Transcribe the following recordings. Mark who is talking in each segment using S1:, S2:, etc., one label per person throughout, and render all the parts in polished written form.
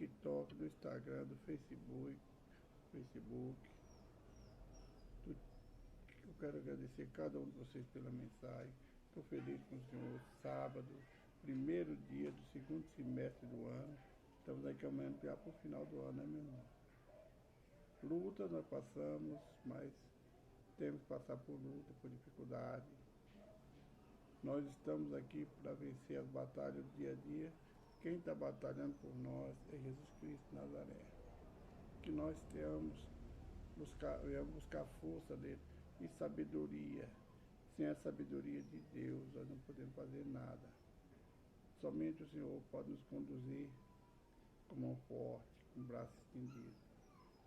S1: TikTok, do Instagram, do Facebook. Eu quero agradecer cada um de vocês pela mensagem. Estou feliz com o Senhor. Sábado, primeiro dia do segundo semestre do ano. Estamos aí caminhando já para o final do ano, né, meu irmão? Luta nós passamos, mas temos que passar por luta, por dificuldade. Nós estamos aqui para vencer as batalhas do dia a dia. Quem está batalhando por nós é Jesus Cristo de Nazaré. Que nós tenhamos buscar força dele e sabedoria. Sem a sabedoria de Deus, nós não podemos fazer nada. Somente o Senhor pode nos conduzir com mão forte, com o braço estendido,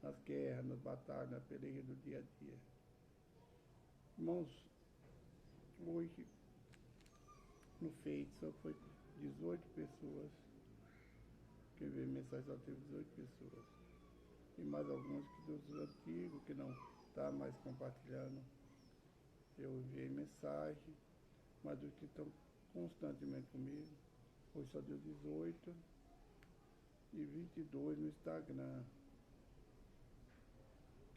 S1: nas guerras, nas batalhas, na peleia do dia a dia. Irmãos, hoje no Face só foi 18 pessoas. Quem vê mensagem só teve 18 pessoas. E mais alguns que dos antigos que não está mais compartilhando. Eu enviei mensagem, mas os que estão constantemente comigo, hoje só deu 18 e 22 no Instagram.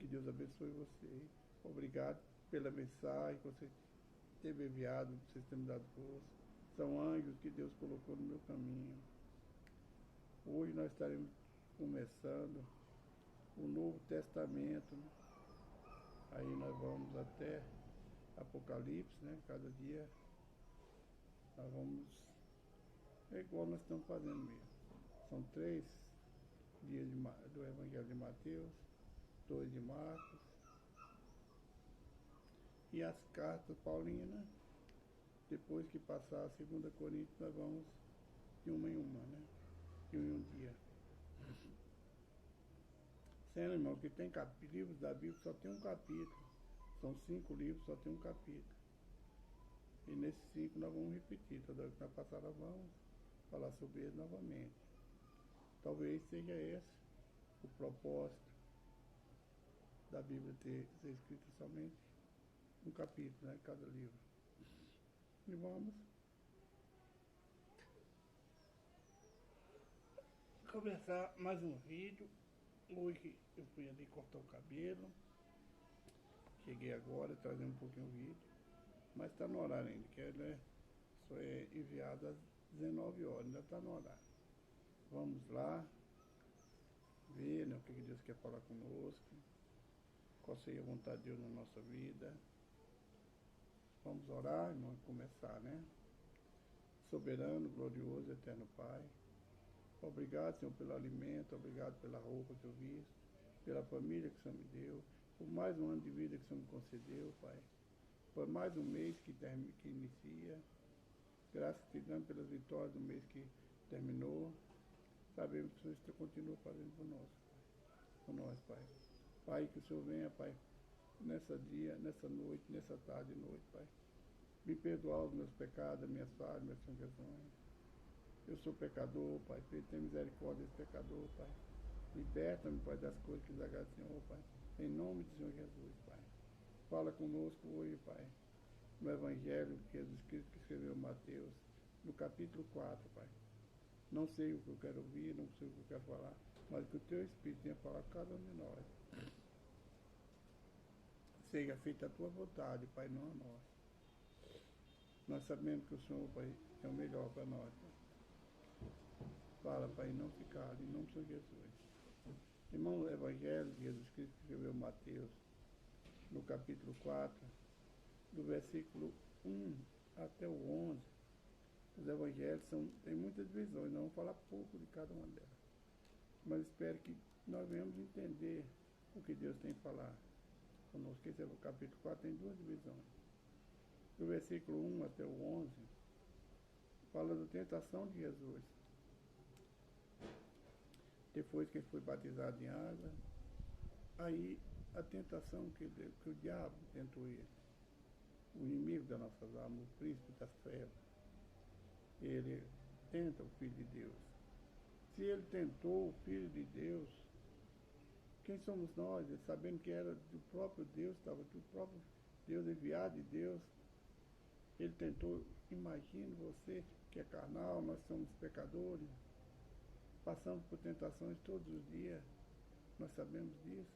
S1: Que Deus abençoe você. Obrigado pela mensagem que você teve enviado, que vocês têm me dado força. São anjos que Deus colocou no meu caminho. Hoje nós estaremos começando o Novo Testamento. Aí nós vamos até Apocalipse, né? Cada dia nós vamos... É igual nós estamos fazendo mesmo. São 3 dias do Evangelho de Mateus, 2 de Marcos. E as cartas paulinas, depois que passar a 2 Coríntios, nós vamos de uma em uma, né? De um em um dia. Sendo, irmão, que tem livros da Bíblia, só tem um capítulo. São 5 livros, só tem um capítulo. E nesses 5 nós vamos repetir. Toda vez que nós passar, nós vamos falar sobre ele novamente. Talvez seja esse o propósito da Bíblia ser escrita somente um capítulo, né? Cada livro. E vamos começar mais um vídeo. Hoje eu fui ali cortar o cabelo. Cheguei agora, trazendo um pouquinho o vídeo. Mas está no horário ainda, que ele só é enviado às 19 horas, ainda está no horário. Vamos lá, ver, né, o que Deus quer falar conosco, qual seria a vontade de Deus na nossa vida. Vamos orar, irmão, e começar, né? Soberano, glorioso, eterno Pai, obrigado, Senhor, pelo alimento, obrigado pela roupa que eu visto, pela família que o Senhor me deu, por mais um ano de vida que o Senhor me concedeu, Pai, por mais um mês que inicia. Graças te damos pelas vitórias do mês que terminou. Sabemos que o Senhor continua fazendo por nós, Pai. Pai, que o Senhor venha, Pai, nessa noite, nessa tarde e noite, Pai. Me perdoar os meus pecados, as minhas falhas, minhas transgressões. Eu sou pecador, Pai. Tenha misericórdia desse pecador, Pai. Liberta-me, Pai, das coisas que desagradam ao Senhor, Pai. Em nome do Senhor Jesus, Pai. Fala conosco hoje, Pai, no Evangelho que Jesus Cristo que escreveu Mateus, no capítulo 4, Pai. Não sei o que eu quero ouvir, não sei o que eu quero falar, mas que o Teu Espírito tenha falado a cada um de nós. Seja feita a Tua vontade, Pai, não a nossa. Nós sabemos que o Senhor, Pai, é o melhor para nós, Pai. Fala, Pai, não se cale, em nome do Senhor Jesus. Irmão, o Evangelho de Jesus Cristo que escreveu Mateus, no capítulo 4, do versículo 1 até o 11, os evangelhos tem muitas divisões, nós vamos falar pouco de cada uma delas. Mas espero que nós venhamos entender o que Deus tem que falar conosco. Esse é o capítulo 4, tem 2 divisões. Do versículo 1 até o 11, fala da tentação de Jesus. Depois que ele foi batizado em água, aí a tentação que o diabo tentou ele, o inimigo das nossas almas, o príncipe das trevas, ele tenta o Filho de Deus. Se ele tentou o Filho de Deus, quem somos nós? Sabendo que era do próprio Deus, estava aqui o próprio Deus, enviado de Deus. Ele tentou, imagine você que é carnal, nós somos pecadores. passamos por tentações todos os dias, nós sabemos disso.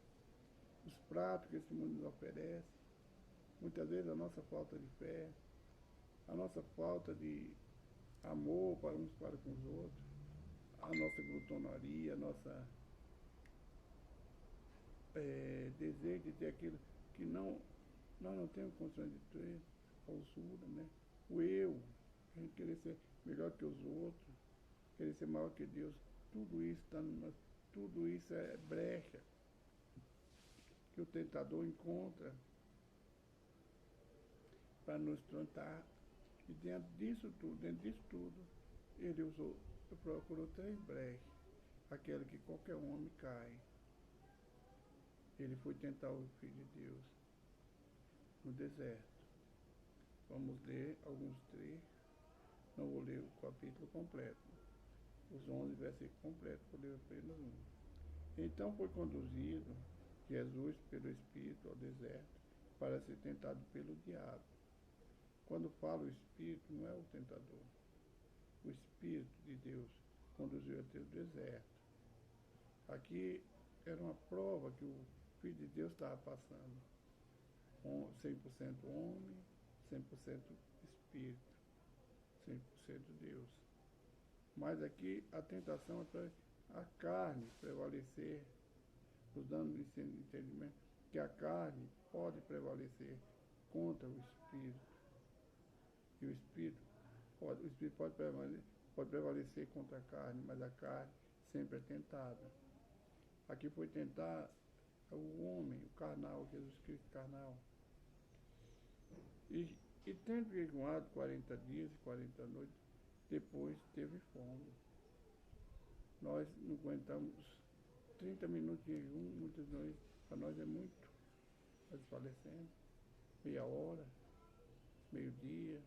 S1: Os pratos que esse mundo nos oferece, muitas vezes a nossa falta de fé, a nossa falta de amor para uns para com os outros, a nossa glutonaria, a nossa desejo de ter aquilo que nós não temos condições de ter, a usura, né? O eu, a gente querer ser melhor que os outros, querer ser maior que Deus, tudo isso é brecha que o tentador encontra para nos tentar. E dentro disso tudo, ele procurou 3 brechas, aquela que qualquer homem cai. Ele foi tentar o Filho de Deus no deserto. Vamos ler alguns trechos, não vou ler o capítulo completo, os 11 versículos completos, vou ler apenas um. Então foi conduzido Jesus pelo Espírito ao deserto para ser tentado pelo diabo. Quando falo o Espírito, não é o tentador. O Espírito de Deus conduziu até o deserto. Aqui era uma prova que o Filho de Deus estava passando. 100% homem, 100% Espírito, 100% Deus. Mas aqui a tentação é para a carne prevalecer, nos dando entendimento que a carne pode prevalecer contra o Espírito. E o Espírito pode prevalecer contra a carne, mas a carne sempre é tentada. Aqui foi tentar o homem, o carnal, Jesus Cristo carnal. E tendo jejuado 40 dias e 40 noites, depois teve fome. Nós não aguentamos 30 minutos de jejum, muitas noites, para nós é muito. Nós falecemos, meia hora, meio-dia,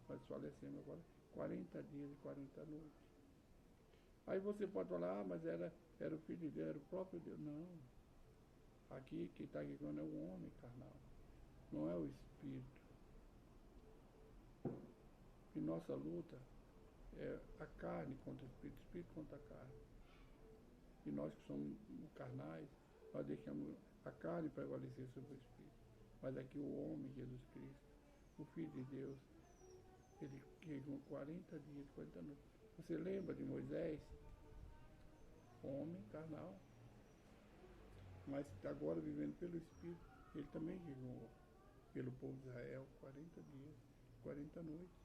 S1: nós falecemos agora 40 dias e 40 noites. Aí você pode falar, mas era o Filho de Deus, era o próprio Deus. Não. Aqui, quem está guiando é o homem carnal, não é o Espírito. E nossa luta é a carne contra o Espírito, o Espírito contra a carne. E nós que somos carnais, nós deixamos a carne prevalecer sobre o Espírito. Mas aqui o homem, Jesus Cristo, o Filho de Deus, ele chegou 40 dias, 40 noites. Você lembra de Moisés? Homem carnal. Mas agora vivendo pelo Espírito, ele também chegou pelo povo de Israel 40 dias, 40 noites.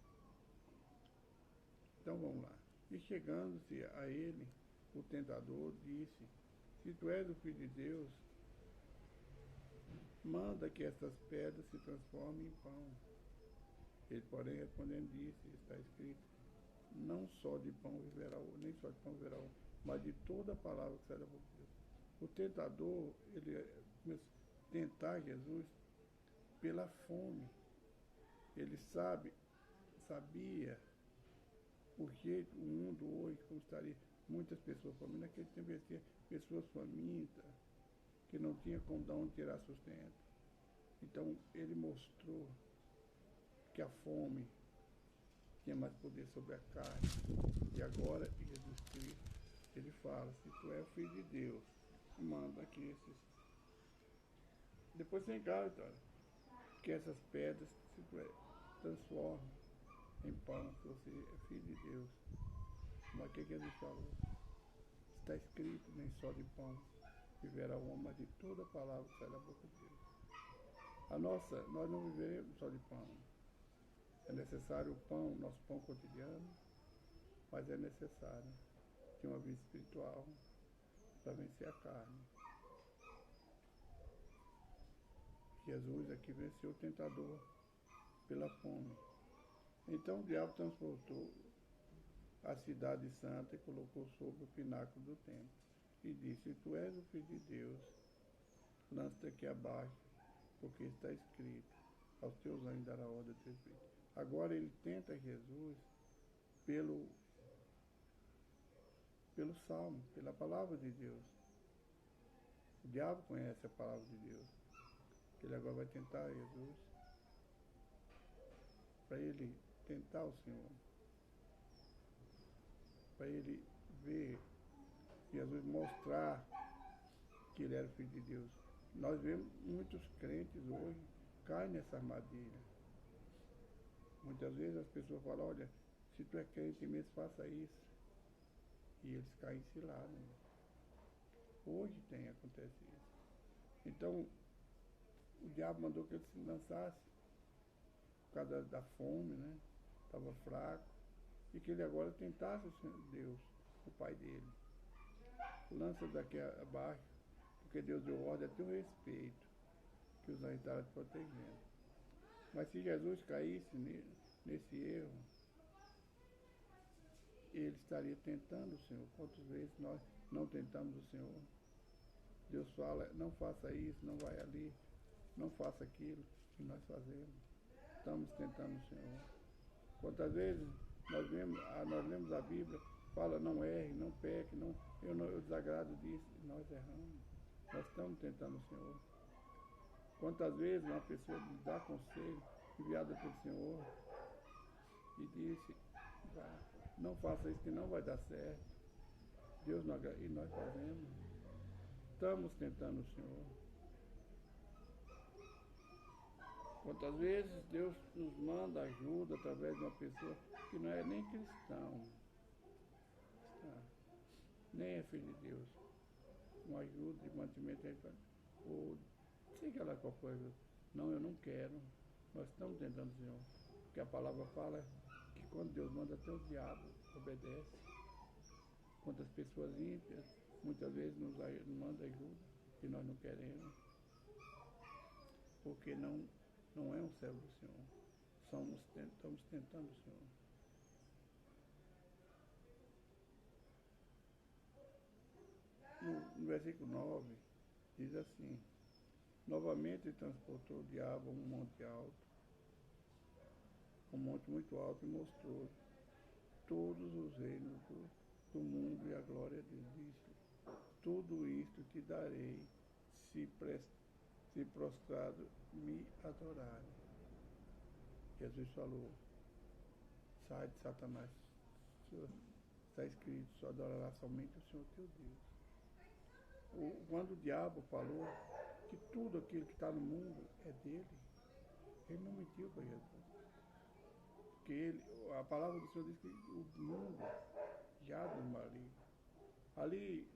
S1: Então vamos lá. E chegando-se a ele, o tentador disse: se tu és o Filho de Deus, manda que estas pedras se transformem em pão. Ele, porém, respondendo, disse: está escrito, não só de pão viverá o, nem só de pão viverá o, mas de toda a palavra que sai da boca de Deus. O tentador, ele começou a tentar Jesus pela fome. Ele sabia o jeito, o mundo hoje, como estaria, muitas pessoas famintas. Naquele tempo existia pessoas famintas, que não tinha como dar onde tirar sustento. Então ele mostrou que a fome tinha mais poder sobre a carne. E agora Jesus Cristo, ele fala: se tu és o Filho de Deus, manda que esses. Depois você encara, que essas pedras se transformem em pão, se você é Filho de Deus. Mas o que Jesus falou? Está escrito, nem só de pão viverá o homem, mas de toda a palavra que sai da boca de Deus. Nós não viveremos só de pão. É necessário o pão, nosso pão cotidiano, mas é necessário ter uma vida espiritual para vencer a carne. Jesus aqui venceu o tentador pela fome. Então o diabo transportou a cidade santa e colocou sobre o pináculo do templo. E disse: se tu és o Filho de Deus, lança-te aqui abaixo, porque está escrito, aos teus anjos dará ordem a teus filhos. Agora ele tenta Jesus pelo salmo, pela palavra de Deus. O diabo conhece a palavra de Deus. Ele agora vai tentar Jesus para ele tentar o Senhor, para ele ver Jesus mostrar que ele era o Filho de Deus. Nós vemos muitos crentes hoje caem nessa armadilha. Muitas vezes as pessoas falam, olha, se tu é crente mesmo, faça isso. E eles caem em cilada. Hoje acontece isso. Então, o diabo mandou que ele se lançasse por causa da fome, né? Estava fraco. E que ele agora tentasse o Senhor Deus, o Pai dele. Lança daqui abaixo, porque Deus deu ordem a teu respeito, que os anjos estavam te protegendo. Mas se Jesus caísse nesse erro, ele estaria tentando o Senhor. Quantas vezes nós não tentamos o Senhor? Deus fala, não faça isso, não vai ali, não faça aquilo, e nós fazemos. Estamos tentando o Senhor. Quantas vezes nós lemos a Bíblia, fala, não erre, não peque, eu desagrado disso, e nós erramos. Nós estamos tentando o Senhor. Quantas vezes uma pessoa nos dá conselho, enviada pelo Senhor, e disse, não faça isso que não vai dar certo. Deus não agrada, e nós fazemos. Estamos tentando o Senhor. Quantas vezes Deus nos manda ajuda através de uma pessoa que não é nem cristão, nem é filho de Deus. Uma ajuda de mantimento aí, ou sei lá qual coisa. Não, eu não quero. Nós estamos tentando o Senhor. Porque a palavra fala que quando Deus manda, até o diabo obedece. Quantas pessoas ímpias muitas vezes nos mandam ajuda e nós não queremos. Porque não é um servo do Senhor. Estamos tentando o Senhor. No versículo 9, diz assim, novamente ele transportou o diabo a um monte alto, um monte muito alto, e mostrou todos os reinos do mundo e a glória dele. Disse, tudo isto te darei, se prostrado me adorarem. Jesus falou, sai de Satanás, está escrito, só adorará somente o Senhor teu Deus. Quando o diabo falou que tudo aquilo que está no mundo é dele, ele não mentiu para Jesus. Porque a palavra do Senhor diz que o mundo já do maligno. Ali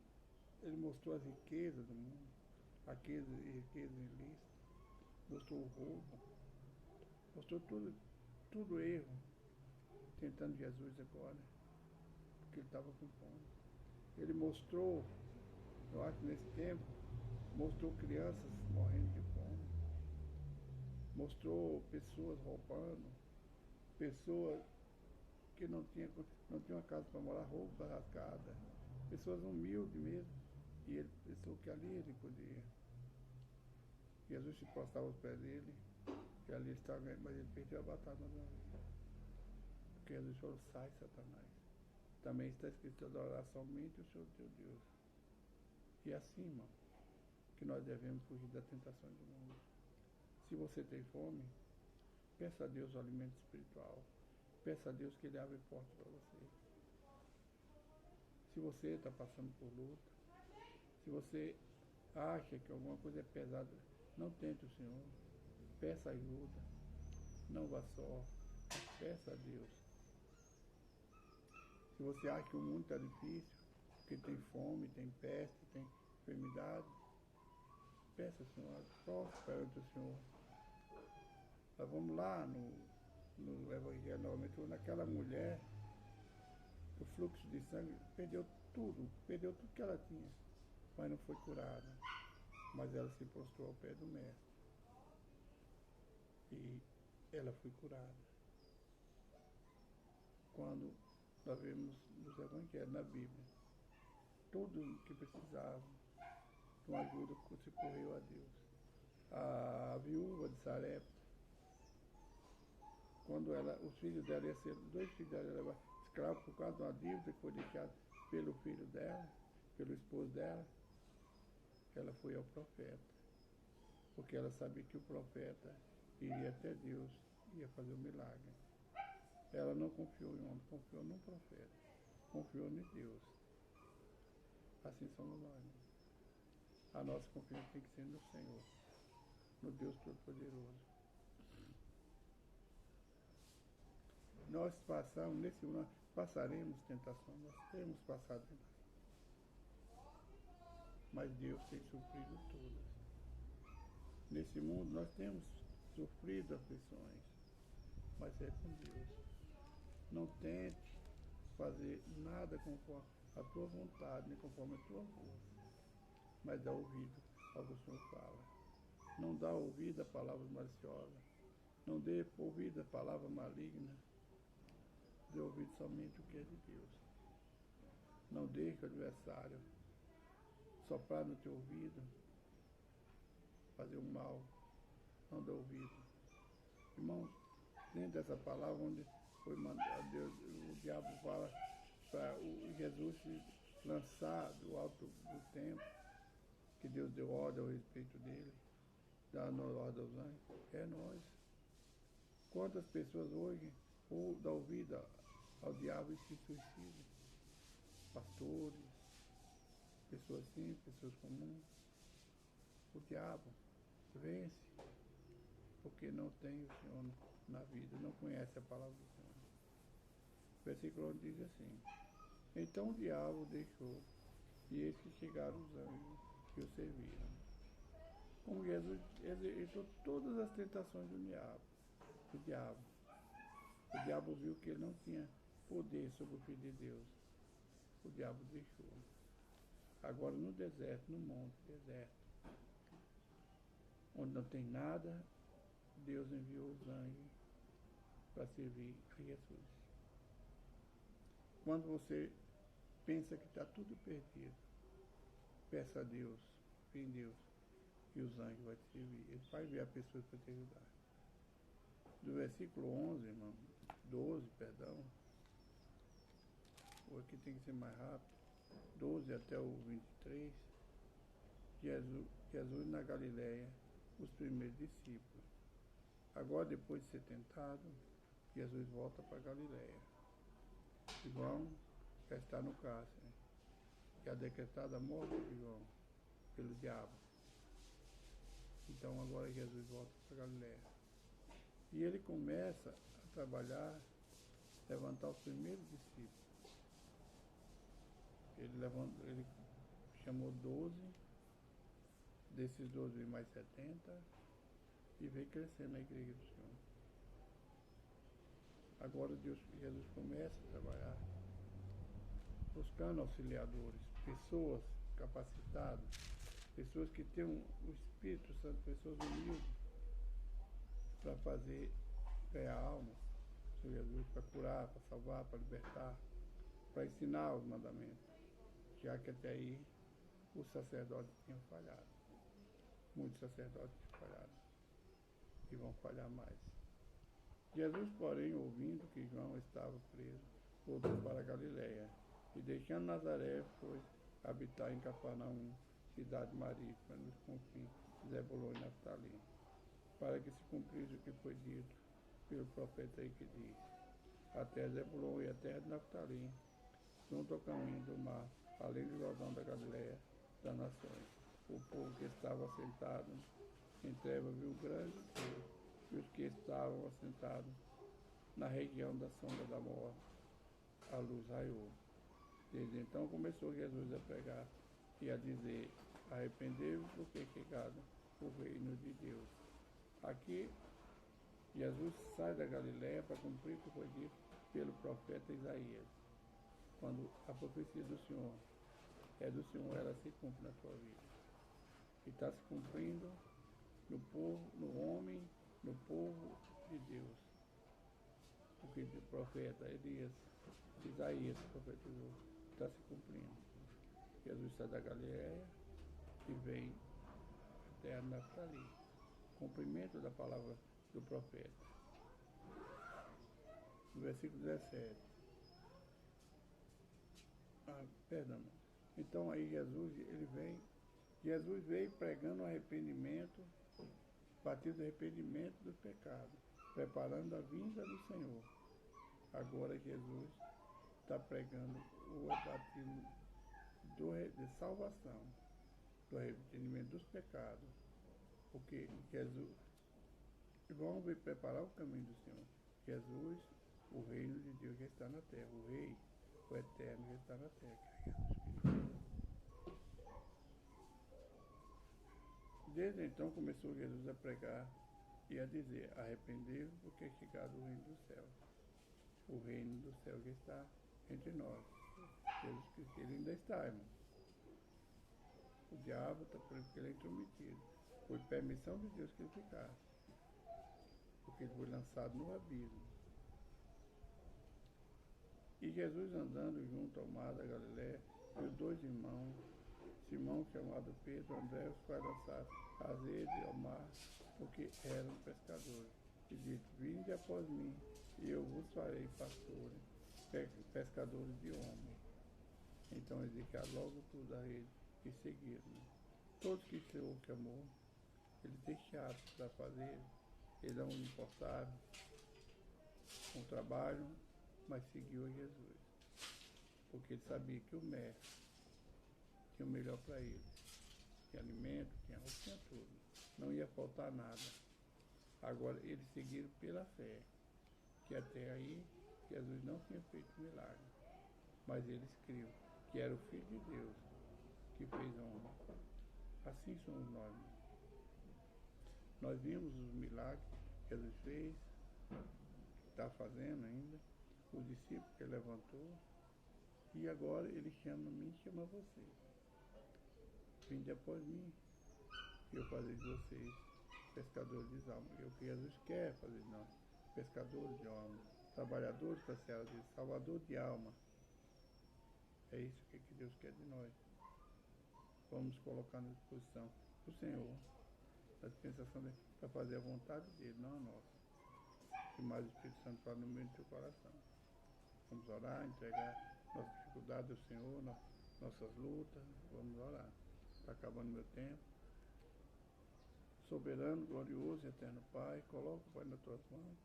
S1: ele mostrou as riquezas do mundo, riquezas ilícitas, mostrou o roubo, mostrou tudo erro, tentando Jesus agora, porque ele estava com fome. Ele mostrou, eu acho que nesse tempo, mostrou crianças morrendo de fome, mostrou pessoas roubando, pessoas que não tinham uma casa para morar, roupa rasgada, pessoas humildes mesmo, e ele pensou que ali ele podia. Jesus se prostrava aos pés dele, e ali estava, mas ele perdeu a batalha mais uma vez. Porque Jesus falou, sai, Satanás. Também está escrito, adorar somente o Senhor teu Deus. E assim, irmão, que nós devemos fugir da tentação do mundo. Se você tem fome, peça a Deus o alimento espiritual. Peça a Deus que Ele abra portas para você. Se você está passando por luta, se você acha que alguma coisa é pesada, não tente o Senhor. Peça ajuda. Não vá só. Peça a Deus. Se você acha que o mundo está difícil, porque tem fome, tem peste, tem enfermidade, peça ao Senhor, prostre perante o Senhor. Nós vamos lá no Evangelho novamente, naquela mulher, o fluxo de sangue, perdeu tudo que ela tinha, mas não foi curada. Mas ela se prostrou ao pé do Mestre. E ela foi curada. Quando nós vemos nos Evangelhos, na Bíblia, tudo que precisava, com ajuda, se correu a Deus. A viúva de Sarepta, quando os filhos dela iam ser, dois filhos dela iam levar escravos por causa de uma dívida que foi deixada pelo filho dela, pelo esposo dela, ela foi ao profeta, porque ela sabia que o profeta iria até Deus, ia fazer um milagre. Ela não confiou em homem, confiou num profeta, confiou em Deus. Assim somos nós. Né? A nossa confiança tem que ser no Senhor, no Deus Todo-Poderoso. Nós passamos, nesse mundo, nós passaremos tentações, nós temos passado tentações. Mas Deus tem suprido todas. Nesse mundo nós temos sofrido aflições, mas é com Deus. Não tente fazer nada conforme a tua vontade, nem conforme a tua força, mas dá ouvido ao que o Senhor fala. Não dá ouvido a palavras maliciosas, não dê ouvido a palavra maligna, dê ouvido somente o que é de Deus. Não deixe o adversário soprar no teu ouvido, fazer o mal, não dê ouvido. Irmão, dentro dessa palavra onde foi mandado, Deus, o diabo fala para Jesus se lançar do alto do templo, que Deus deu ordem ao respeito dele, dando ordem aos anjos, é nós. Quantas pessoas hoje dão ouvido ao diabo e se suicidam? Pastores, pessoas simples, pessoas comuns. O diabo vence porque não tem o Senhor na vida, não conhece a palavra do Senhor. O versículo diz assim: então o diabo deixou, e eis que chegaram os anjos que o serviram. Como Jesus exercitou todas as tentações do diabo. O diabo viu que ele não tinha poder sobre o Filho de Deus. O diabo deixou. Agora no deserto, no monte, deserto, onde não tem nada, Deus enviou os anjos para servir a Jesus. Quando você pensa que está tudo perdido, peça a Deus, fé em Deus, que os anjos vão te servir. Ele vai enviar pessoas para te ajudar. Do versículo 11, irmão, 12, perdão, ou aqui tem que ser mais rápido, 12 até o 23, Jesus na Galileia, os primeiros discípulos. Agora, depois de ser tentado, Jesus volta para Galileia. João já está no cárcere, já decretada a morte de João pelo diabo. Então agora Jesus volta para Galileia. E ele começa a trabalhar, levantar os primeiros discípulos. Ele chamou 12, desses 12 mais 70, e veio crescendo a igreja do Senhor. Agora Jesus começa a trabalhar, buscando auxiliadores, pessoas capacitadas, pessoas que têm o Espírito Santo, pessoas humildes, para ganhar almas, Jesus, para curar, para salvar, para libertar, para ensinar os mandamentos, já que até aí os sacerdotes tinham falhado. Muitos sacerdotes falharam e vão falhar mais. Jesus, porém, ouvindo que João estava preso, voltou para a Galileia e, deixando Nazaré, foi habitar em Cafarnaum, cidade marítima, nos confins de Zebulon e Naftali, para que se cumprisse o que foi dito pelo profeta aí que diz: até Zebulon e a terra de Naftali, junto ao caminho do mar, além do Jordão da Galileia, das nações. O povo que estava assentado em trevas viu grande luz, e os que estavam assentados na região da sombra da morte, a luz raiou. Desde então começou Jesus a pregar e a dizer: arrependei-vos, porque é chegado o reino de Deus. Aqui, Jesus sai da Galileia para cumprir o que foi dito pelo profeta Isaías. Quando a profecia do Senhor é do Senhor, ela se cumpre na tua vida. E está se cumprindo no povo, no homem, no povo de Deus. O que o profeta Isaías profetizou, está se cumprindo. Jesus sai da Galileia e vem até a Naftali. Cumprimento da palavra do profeta. No versículo 17. Perdão. Então aí Jesus veio pregando o arrependimento, batismo do arrependimento do pecado, preparando a vinda do Senhor. Agora Jesus está pregando o batismo de salvação, do arrependimento dos pecados, porque Jesus, vamos preparar o caminho do Senhor. Jesus, o reino de Deus já está na terra, o Rei, o Eterno já está na terra, que é Jesus Cristo. Desde então começou Jesus a pregar e a dizer: arrependei-vos, porque é chegado o reino do céu. O reino do céu já está entre nós. Jesus Cristo, ele ainda está, irmão. O diabo está por porque ele é intrometido. Foi permissão de Deus que ele ficasse, porque ele foi lançado no abismo. E Jesus andando junto ao mar da Galiléia, viu dois irmãos, Simão, chamado Pedro, André, os quais lançaram as redes ao mar, porque eram pescadores. E disse: vinde após mim, e eu vos farei pastores, pescadores de homens. Então eles deixaram logo tudo a rede e seguiram. Todos que o Senhor chamou, eles deixaram para fazer, eles não importaram com o trabalho, mas seguiu a Jesus. Porque ele sabia que o mestre tinha o melhor para ele. Tinha alimento, tinha roupa, tinha tudo. Não ia faltar nada. Agora eles seguiram pela fé, que até aí Jesus não tinha feito milagre. Mas eles criam que era o Filho de Deus que fez homem. Assim somos nós. Nós vimos os milagres que Jesus fez, está fazendo ainda, os discípulos que ele levantou, e agora ele chama a mim e chama você. Vinde após mim, e eu fazer de vocês pescadores de almas. É o que Jesus quer fazer de nós, pescadores de almas, trabalhadores da seara de salvador de alma. É isso que Deus quer de nós. Vamos colocar na disposição do Senhor, a dispensação dele, para fazer a vontade dele, não a nossa. Que mais o Espírito Santo fala no meio do teu coração. Vamos orar, entregar nossas dificuldades ao Senhor, nossas lutas. Vamos orar. Está acabando meu tempo. Soberano, glorioso e eterno Pai, coloco, Pai, nas tuas mãos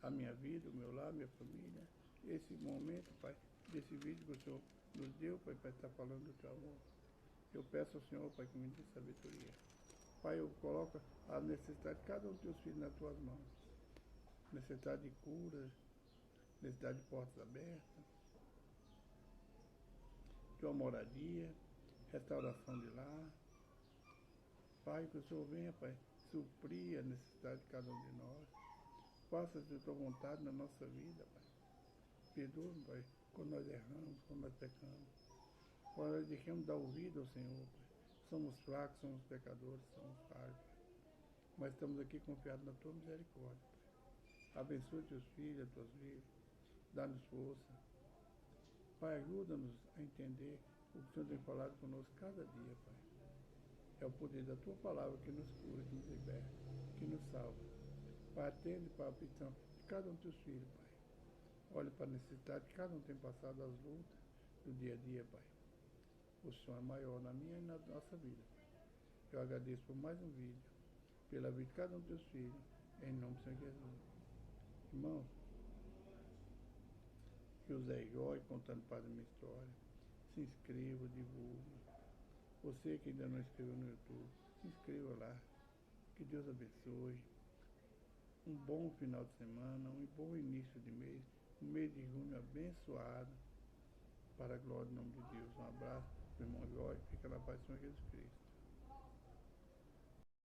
S1: a minha vida, o meu lar, minha família. Esse momento, Pai, desse vídeo que o Senhor nos deu, Pai, para estar falando do teu amor. Eu peço ao Senhor, Pai, que me dê sabedoria. Pai, eu coloco a necessidade de cada um dos teus filhos nas tuas mãos. Necessidade de cura, necessidade de portas abertas, de uma moradia, restauração de lar. Pai, que o Senhor venha, Pai, suprir a necessidade de cada um de nós. Faça-se a tua vontade na nossa vida, Pai. Perdoa-nos, Pai, quando nós erramos, quando nós pecamos. Quando nós deixamos dar ouvido ao Senhor, Pai. Somos fracos, somos pecadores, somos falhos, Pai. Mas estamos aqui confiados na tua misericórdia, Pai. Abençoa teus filhos, as tuas vidas. Dá-nos força. Pai, ajuda-nos a entender o que o Senhor tem falado conosco cada dia, Pai. É o poder da tua palavra que nos cura, que nos liberta, que nos salva. Pai, atende para a petição de cada um dos teus filhos, Pai. Olha para a necessidade que cada um tem passado, as lutas do dia a dia, Pai. O Senhor é maior na minha e na nossa vida, Pai. Eu agradeço por mais um vídeo, pela vida de cada um dos teus filhos, em nome do Senhor Jesus. Irmãos, José Joy contando para a minha história. Se inscreva, divulgue. Você que ainda não inscreveu no YouTube, se inscreva lá. Que Deus abençoe. Um bom final de semana, um bom início de mês. Um mês de junho abençoado. Para a glória do nome de Deus. Um abraço, meu irmão Joy. Fica na paz do Senhor Jesus Cristo.